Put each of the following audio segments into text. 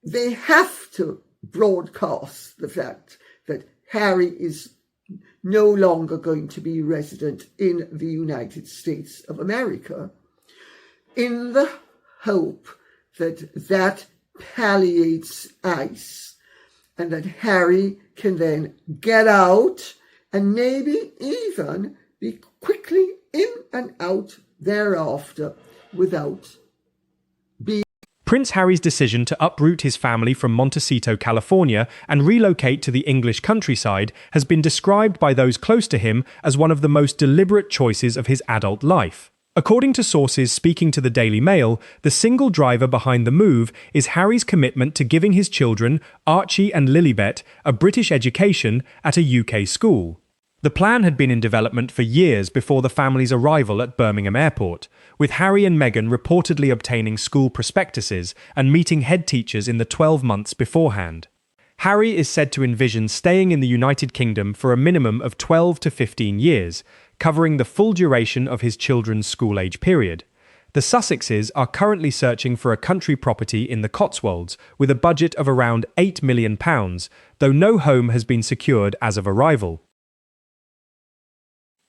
They have to broadcast the fact that Harry is no longer going to be resident in the United States of America, in the hope that that palliates ice and that Harry can then get out and maybe even be quickly in and out thereafter without being. Prince Harry's decision to uproot his family from Montecito, California, and relocate to the English countryside has been described by those close to him as one of the most deliberate choices of his adult life. According to sources speaking to the Daily Mail, the single driver behind the move is Harry's commitment to giving his children, Archie and Lilibet, a British education at a UK school. The plan had been in development for years before the family's arrival at Birmingham Airport, with Harry and Meghan reportedly obtaining school prospectuses and meeting head teachers in the 12 months beforehand. Harry is said to envision staying in the United Kingdom for a minimum of 12 to 15 years, covering the full duration of his children's school-age period. The Sussexes are currently searching for a country property in the Cotswolds with a budget of around £8 million, though no home has been secured as of arrival.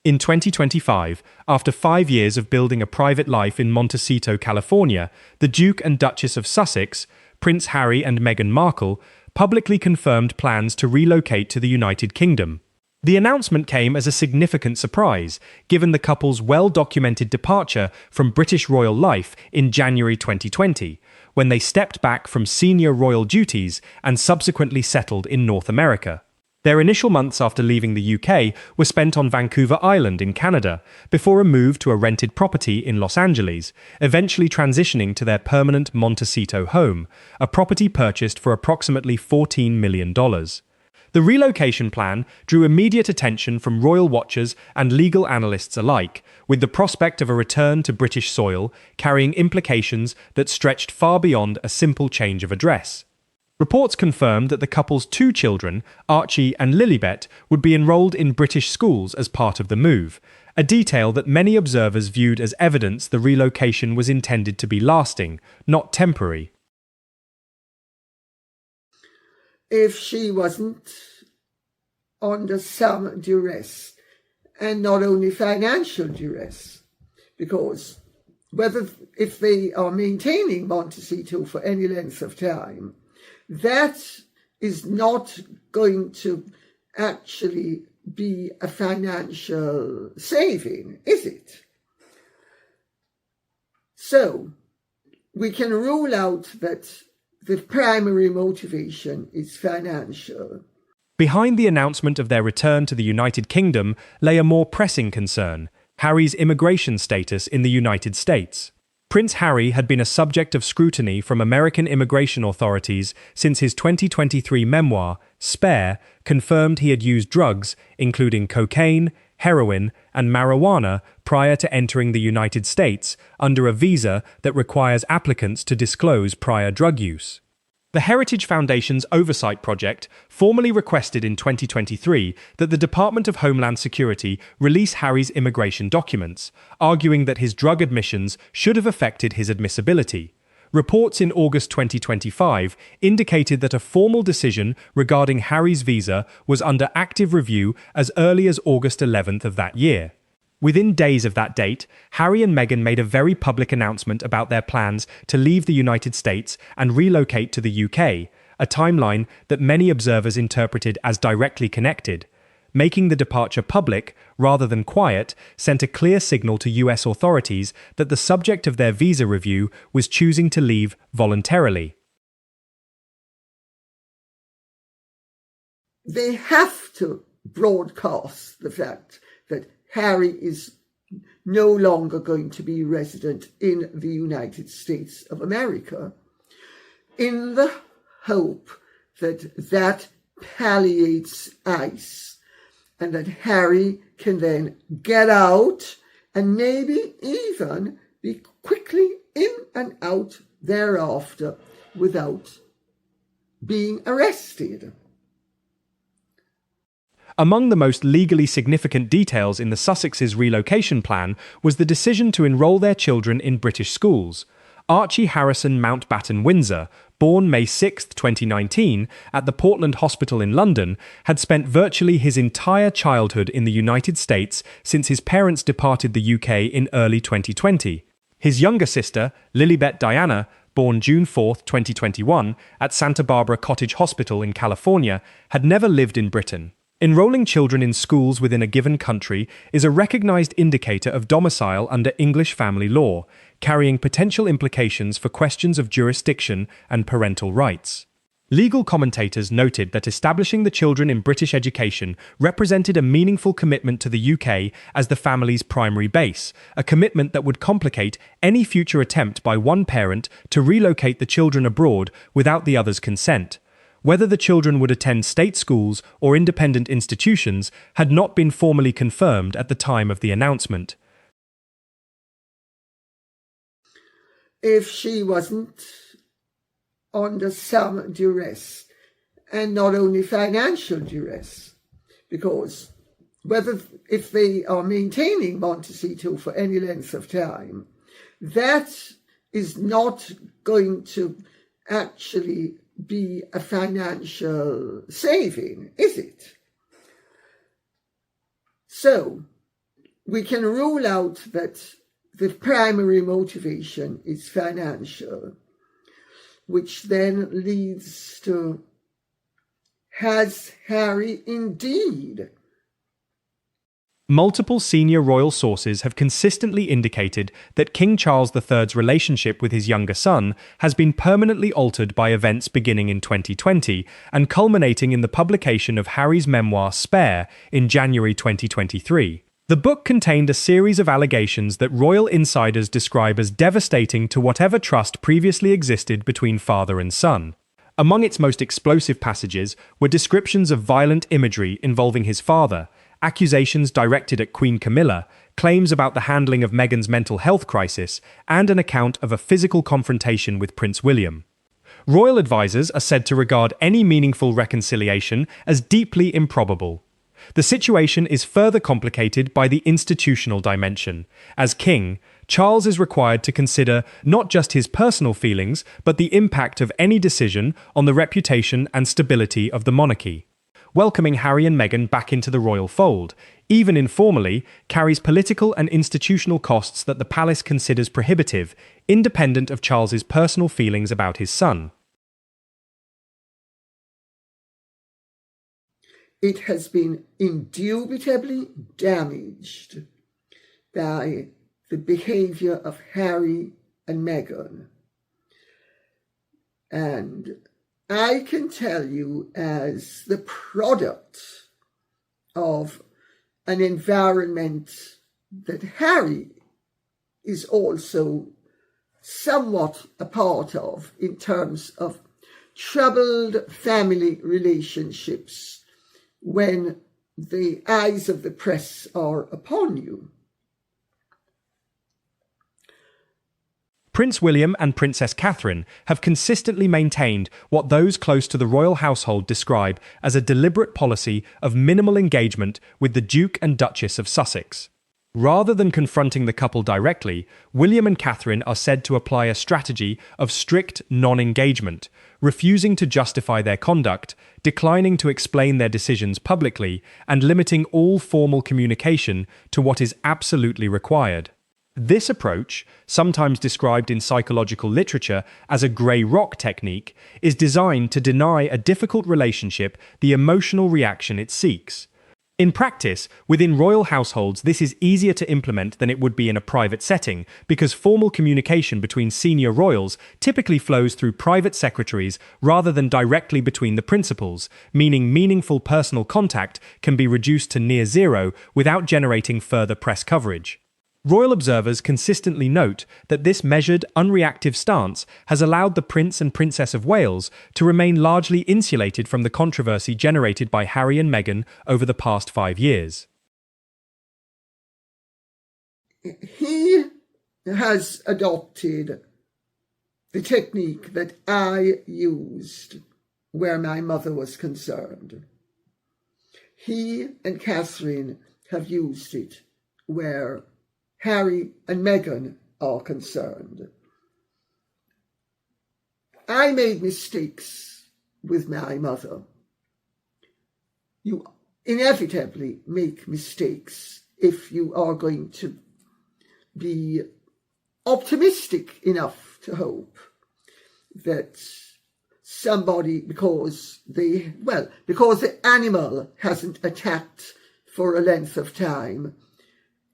In 2025, after 5 years of building a private life in Montecito, California, the Duke and Duchess of Sussex, Prince Harry and Meghan Markle, publicly confirmed plans to relocate to the United Kingdom. The announcement came as a significant surprise, given the couple's well-documented departure from British royal life in January 2020, when they stepped back from senior royal duties and subsequently settled in North America. Their initial months after leaving the UK were spent on Vancouver Island in Canada, before a move to a rented property in Los Angeles, eventually transitioning to their permanent Montecito home, a property purchased for approximately $14 million. The relocation plan drew immediate attention from royal watchers and legal analysts alike, with the prospect of a return to British soil carrying implications that stretched far beyond a simple change of address. Reports confirmed that the couple's 2 children, Archie and Lilibet, would be enrolled in British schools as part of the move, a detail that many observers viewed as evidence the relocation was intended to be lasting, not temporary. If she wasn't under some duress, and not only financial duress, because if they are maintaining Montecito for any length of time, that is not going to actually be a financial saving, is it? So we can rule out that the primary motivation is financial. Behind the announcement of their return to the United Kingdom lay a more pressing concern: Harry's immigration status in the United States. Prince Harry had been a subject of scrutiny from American immigration authorities since his 2023 memoir, Spare, confirmed he had used drugs, including cocaine, heroin, and marijuana, prior to entering the United States under a visa that requires applicants to disclose prior drug use. The Heritage Foundation's Oversight Project formally requested in 2023 that the Department of Homeland Security release Harry's immigration documents, arguing that his drug admissions should have affected his admissibility. Reports in August 2025 indicated that a formal decision regarding Harry's visa was under active review as early as August 11th of that year. Within days of that date, Harry and Meghan made a very public announcement about their plans to leave the United States and relocate to the UK, a timeline that many observers interpreted as directly connected. Making the departure public, rather than quiet, sent a clear signal to US authorities that the subject of their visa review was choosing to leave voluntarily. They have to broadcast the fact that Harry is no longer going to be resident in the United States of America, in the hope that that palliates ice and that Harry can then get out and maybe even be quickly in and out thereafter without being arrested. Among the most legally significant details in the Sussexes' relocation plan was the decision to enroll their children in British schools. Archie Harrison Mountbatten Windsor, born May 6, 2019, at the Portland Hospital in London, had spent virtually his entire childhood in the United States since his parents departed the UK in early 2020. His younger sister, Lilibet Diana, born June 4, 2021, at Santa Barbara Cottage Hospital in California, had never lived in Britain. Enrolling children in schools within a given country is a recognized indicator of domicile under English family law, carrying potential implications for questions of jurisdiction and parental rights. Legal commentators noted that establishing the children in British education represented a meaningful commitment to the UK as the family's primary base, a commitment that would complicate any future attempt by one parent to relocate the children abroad without the other's consent. Whether the children would attend state schools or independent institutions had not been formally confirmed at the time of the announcement. If she wasn't under some duress, and not only financial duress, because if they are maintaining Montecito for any length of time, that is not going to actually be a financial saving, is it? So we can rule out that the primary motivation is financial, which then leads to, has Harry indeed? Multiple senior royal sources have consistently indicated that King Charles III's relationship with his younger son has been permanently altered by events beginning in 2020 and culminating in the publication of Harry's memoir Spare in January 2023. The book contained a series of allegations that royal insiders describe as devastating to whatever trust previously existed between father and son. Among its most explosive passages were descriptions of violent imagery involving his father, accusations directed at Queen Camilla, claims about the handling of Meghan's mental health crisis, and an account of a physical confrontation with Prince William. Royal advisors are said to regard any meaningful reconciliation as deeply improbable. The situation is further complicated by the institutional dimension. As king, Charles is required to consider not just his personal feelings, but the impact of any decision on the reputation and stability of the monarchy. Welcoming Harry and Meghan back into the royal fold, even informally, carries political and institutional costs that the palace considers prohibitive, independent of Charles's personal feelings about his son. It has been indubitably damaged by the behaviour of Harry and Meghan. And I can tell you, as the product of an environment that Harry is also somewhat a part of in terms of troubled family relationships when the eyes of the press are upon you. Prince William and Princess Catherine have consistently maintained what those close to the royal household describe as a deliberate policy of minimal engagement with the Duke and Duchess of Sussex. Rather than confronting the couple directly, William and Catherine are said to apply a strategy of strict non-engagement, refusing to justify their conduct, declining to explain their decisions publicly, and limiting all formal communication to what is absolutely required. This approach, sometimes described in psychological literature as a grey rock technique, is designed to deny a difficult relationship the emotional reaction it seeks. In practice, within royal households, this is easier to implement than it would be in a private setting, because formal communication between senior royals typically flows through private secretaries rather than directly between the principals, meaning meaningful personal contact can be reduced to near zero without generating further press coverage. Royal observers consistently note that this measured, unreactive stance has allowed the Prince and Princess of Wales to remain largely insulated from the controversy generated by Harry and Meghan over the past 5 years. He has adopted the technique that I used where my mother was concerned. He and Catherine have used it where Harry and Meghan are concerned. I made mistakes with my mother. You inevitably make mistakes if you are going to be optimistic enough to hope that somebody, because the animal hasn't attacked for a length of time,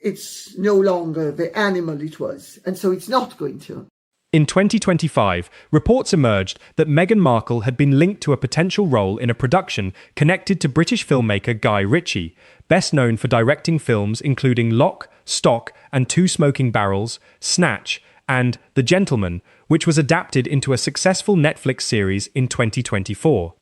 it's no longer the animal it was, and so it's not going to. In 2025, reports emerged that Meghan Markle had been linked to a potential role in a production connected to British filmmaker Guy Ritchie, best known for directing films including Lock, Stock and Two Smoking Barrels, Snatch, and The Gentleman, which was adapted into a successful Netflix series in 2024.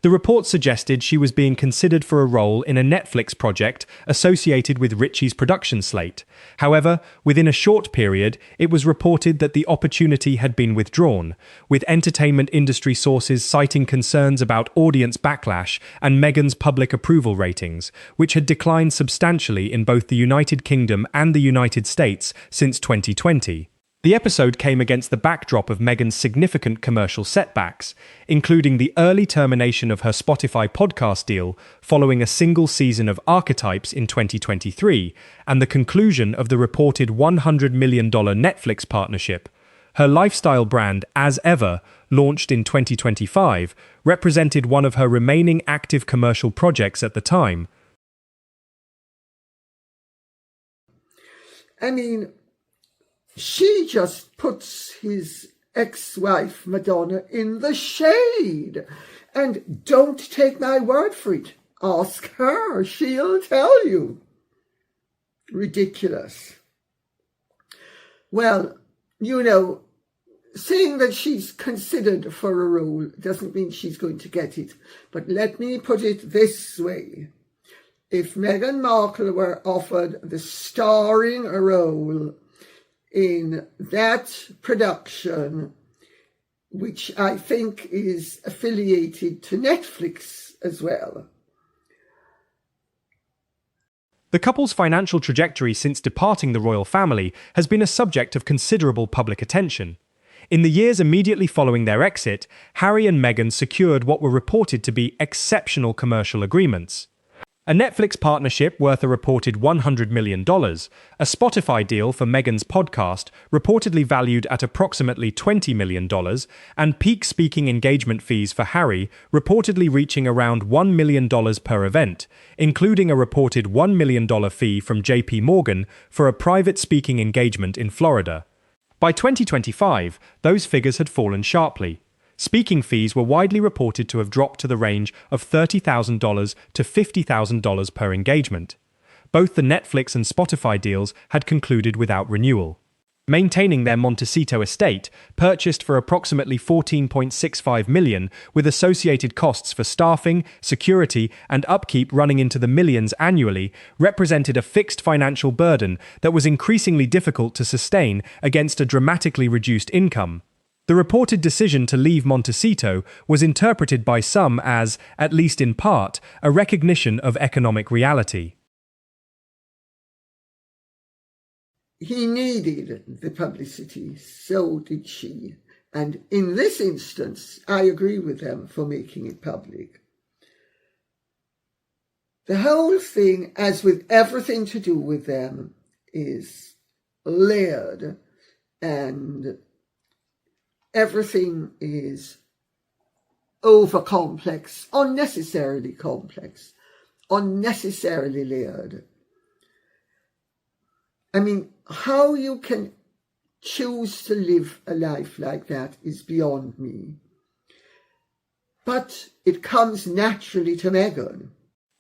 The report suggested she was being considered for a role in a Netflix project associated with Ritchie's production slate. However, within a short period, it was reported that the opportunity had been withdrawn, with entertainment industry sources citing concerns about audience backlash and Meghan's public approval ratings, which had declined substantially in both the United Kingdom and the United States since 2020. The episode came against the backdrop of Meghan's significant commercial setbacks, including the early termination of her Spotify podcast deal following a single season of Archetypes in 2023, and the conclusion of the reported $100 million Netflix partnership. Her lifestyle brand, As Ever, launched in 2025, represented one of her remaining active commercial projects at the time. She just puts his ex-wife, Madonna, in the shade. And don't take my word for it. Ask her. She'll tell you. Ridiculous. Well, saying that she's considered for a role doesn't mean she's going to get it. But let me put it this way. If Meghan Markle were offered the starring role in that production, which I think is affiliated to Netflix as well. The couple's financial trajectory since departing the royal family has been a subject of considerable public attention. In the years immediately following their exit, Harry and Meghan secured what were reported to be exceptional commercial agreements. A Netflix partnership worth a reported $100 million, a Spotify deal for Meghan's podcast reportedly valued at approximately $20 million, and peak speaking engagement fees for Harry reportedly reaching around $1 million per event, including a reported $1 million fee from JP Morgan for a private speaking engagement in Florida. By 2025, those figures had fallen sharply. Speaking fees were widely reported to have dropped to the range of $30,000 to $50,000 per engagement. Both the Netflix and Spotify deals had concluded without renewal. Maintaining their Montecito estate, purchased for approximately $14.65 million, with associated costs for staffing, security, and upkeep running into the millions annually, represented a fixed financial burden that was increasingly difficult to sustain against a dramatically reduced income. The reported decision to leave Montecito was interpreted by some as, at least in part, a recognition of economic reality. He needed the publicity, so did she. And in this instance, I agree with them for making it public. The whole thing, as with everything to do with them, is layered, and everything is over-complex, unnecessarily complex, unnecessarily layered. How you can choose to live a life like that is beyond me. But it comes naturally to Meghan.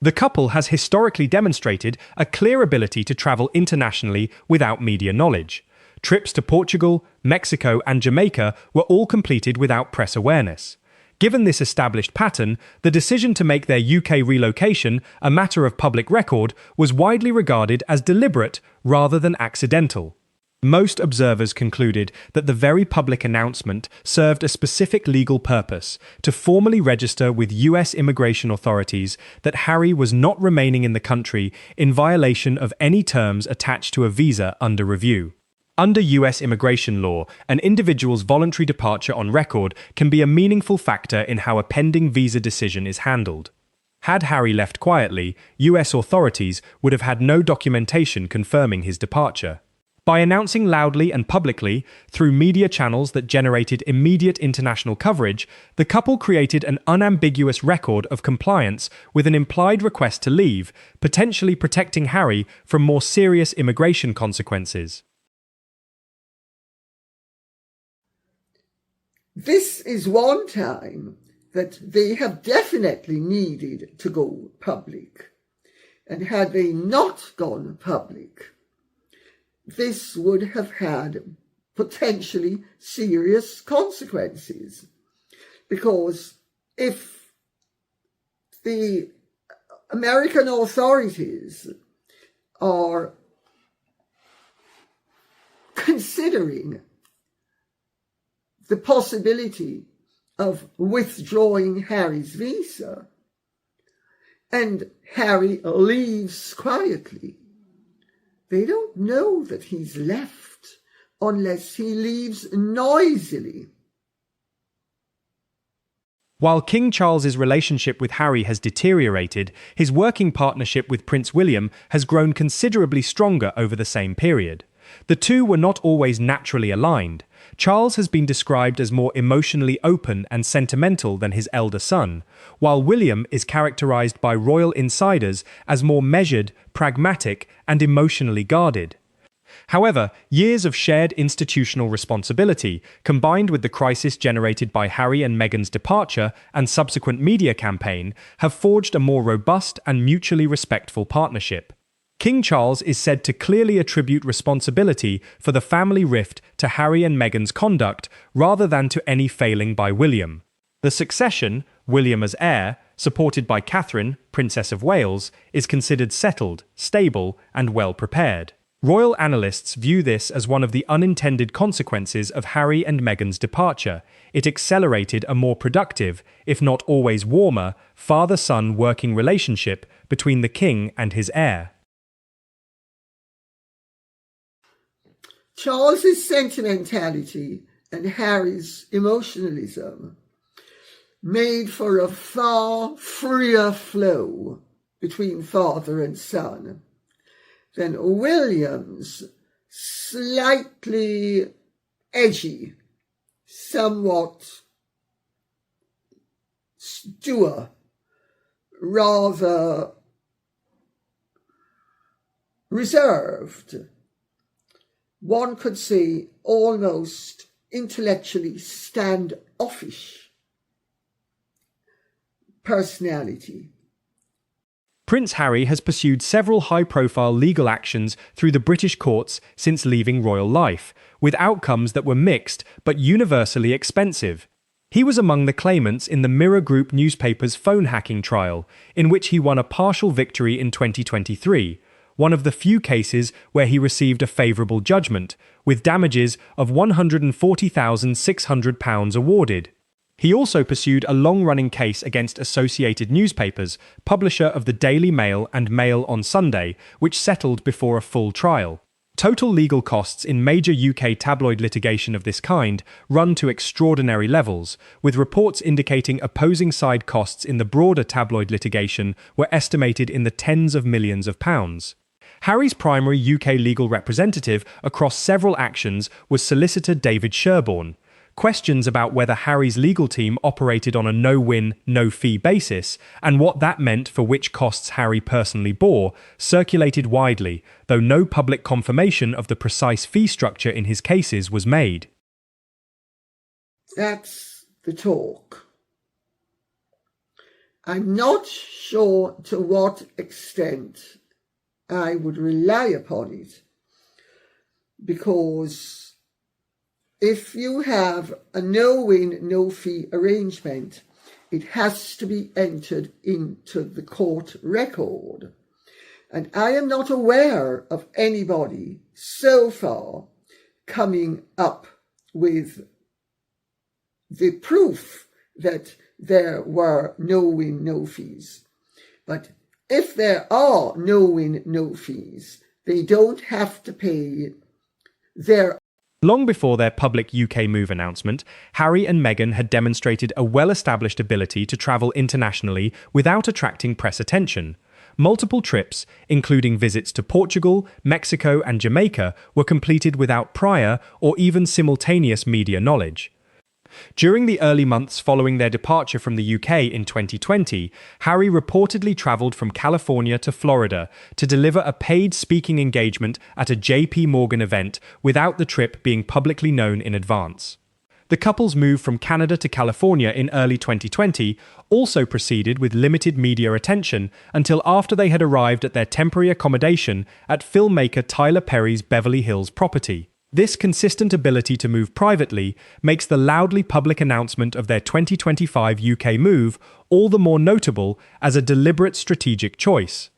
The couple has historically demonstrated a clear ability to travel internationally without media knowledge. Trips to Portugal, Mexico, and Jamaica were all completed without press awareness. Given this established pattern, the decision to make their UK relocation a matter of public record was widely regarded as deliberate rather than accidental. Most observers concluded that the very public announcement served a specific legal purpose: to formally register with US immigration authorities that Harry was not remaining in the country in violation of any terms attached to a visa under review. Under US immigration law, an individual's voluntary departure on record can be a meaningful factor in how a pending visa decision is handled. Had Harry left quietly, US authorities would have had no documentation confirming his departure. By announcing loudly and publicly, through media channels that generated immediate international coverage, the couple created an unambiguous record of compliance with an implied request to leave, potentially protecting Harry from more serious immigration consequences. This is one time that they have definitely needed to go public. And had they not gone public, this would have had potentially serious consequences. Because if the American authorities are considering the possibility of withdrawing Harry's visa, and Harry leaves quietly, they don't know that he's left unless he leaves noisily. While King Charles's relationship with Harry has deteriorated, his working partnership with Prince William has grown considerably stronger over the same period. The two were not always naturally aligned. Charles has been described as more emotionally open and sentimental than his elder son, while William is characterized by royal insiders as more measured, pragmatic, and emotionally guarded. However, years of shared institutional responsibility, combined with the crisis generated by Harry and Meghan's departure and subsequent media campaign, have forged a more robust and mutually respectful partnership. King Charles is said to clearly attribute responsibility for the family rift to Harry and Meghan's conduct rather than to any failing by William. The succession, William as heir, supported by Catherine, Princess of Wales, is considered settled, stable, and well prepared. Royal analysts view this as one of the unintended consequences of Harry and Meghan's departure. It accelerated a more productive, if not always warmer, father-son working relationship between the king and his heir. Charles's sentimentality and Harry's emotionalism made for a far freer flow between father and son than William's slightly edgy, somewhat dour, rather reserved, one could say almost intellectually standoffish personality. Prince Harry has pursued several high-profile legal actions through the British courts since leaving royal life, with outcomes that were mixed but universally expensive. He was among the claimants in the Mirror Group newspaper's phone hacking trial, in which he won a partial victory in 2023, one of the few cases where he received a favourable judgment, with damages of £140,600 awarded. He also pursued a long-running case against Associated Newspapers, publisher of the Daily Mail and Mail on Sunday, which settled before a full trial. Total legal costs in major UK tabloid litigation of this kind run to extraordinary levels, with reports indicating opposing side costs in the broader tabloid litigation were estimated in the tens of millions of pounds. Harry's primary UK legal representative across several actions was solicitor David Sherborne. Questions about whether Harry's legal team operated on a no-win, no-fee basis, and what that meant for which costs Harry personally bore, circulated widely, though no public confirmation of the precise fee structure in his cases was made. That's the talk. I'm not sure to what extent I would rely upon it, because if you have a no-win, no-fee arrangement, it has to be entered into the court record. And I am not aware of anybody so far coming up with the proof that there were no-win, no-fees. But if there are no-win, no-fees, they don't have to pay Their Long before their public UK move announcement, Harry and Meghan had demonstrated a well-established ability to travel internationally without attracting press attention. Multiple trips, including visits to Portugal, Mexico, and Jamaica, were completed without prior or even simultaneous media knowledge. During the early months following their departure from the UK in 2020, Harry reportedly travelled from California to Florida to deliver a paid speaking engagement at a JP Morgan event without the trip being publicly known in advance. The couple's move from Canada to California in early 2020 also proceeded with limited media attention until after they had arrived at their temporary accommodation at filmmaker Tyler Perry's Beverly Hills property. This consistent ability to move privately makes the loudly public announcement of their 2025 UK move all the more notable as a deliberate strategic choice.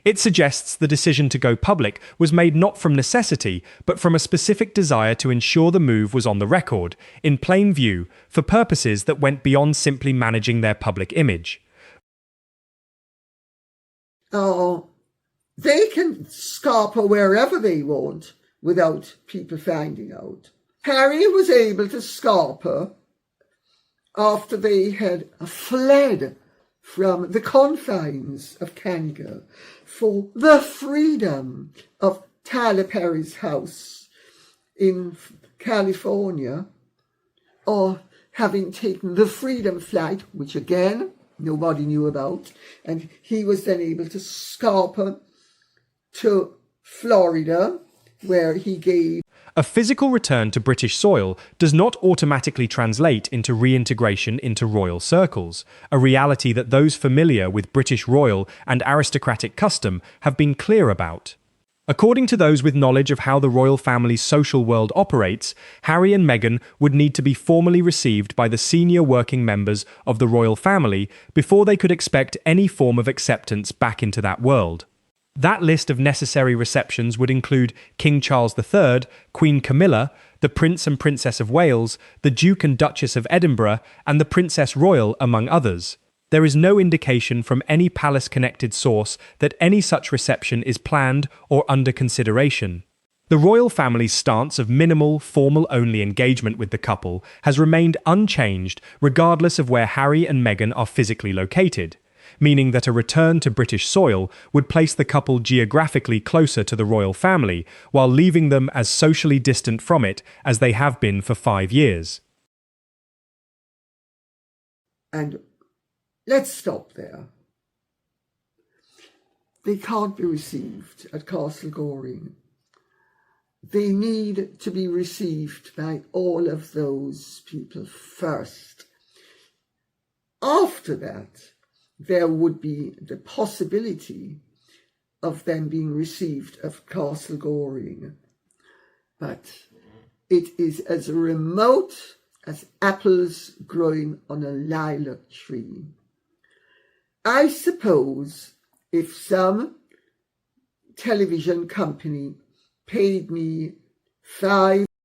It suggests the decision to go public was made not from necessity, but from a specific desire to ensure the move was on the record, in plain view, for purposes that went beyond simply managing their public image. They can scarper wherever they want without people finding out. Harry was able to scarper after they had fled from the confines of Canada for the freedom of Tyler Perry's house in California, or having taken the Freedom Flight, which again nobody knew about, and he was then able to scarper to Florida, where he gave. A physical return to British soil does not automatically translate into reintegration into royal circles, a reality that those familiar with British royal and aristocratic custom have been clear about. According to those with knowledge of how the royal family's social world operates, Harry and Meghan would need to be formally received by the senior working members of the royal family before they could expect any form of acceptance back into that world. That list of necessary receptions would include King Charles III, Queen Camilla, the Prince and Princess of Wales, the Duke and Duchess of Edinburgh, and the Princess Royal, among others. There is no indication from any palace-connected source that any such reception is planned or under consideration. The royal family's stance of minimal, formal-only engagement with the couple has remained unchanged regardless of where Harry and Meghan are physically located, meaning that a return to British soil would place the couple geographically closer to the royal family, while leaving them as socially distant from it as they have been for 5 years. And let's stop there. They can't be received at Castle Goring. They need to be received by all of those people first. After that, there would be the possibility of them being received at Castle Goring. But it is as remote as apples growing on a lilac tree. I suppose if some television company paid me $5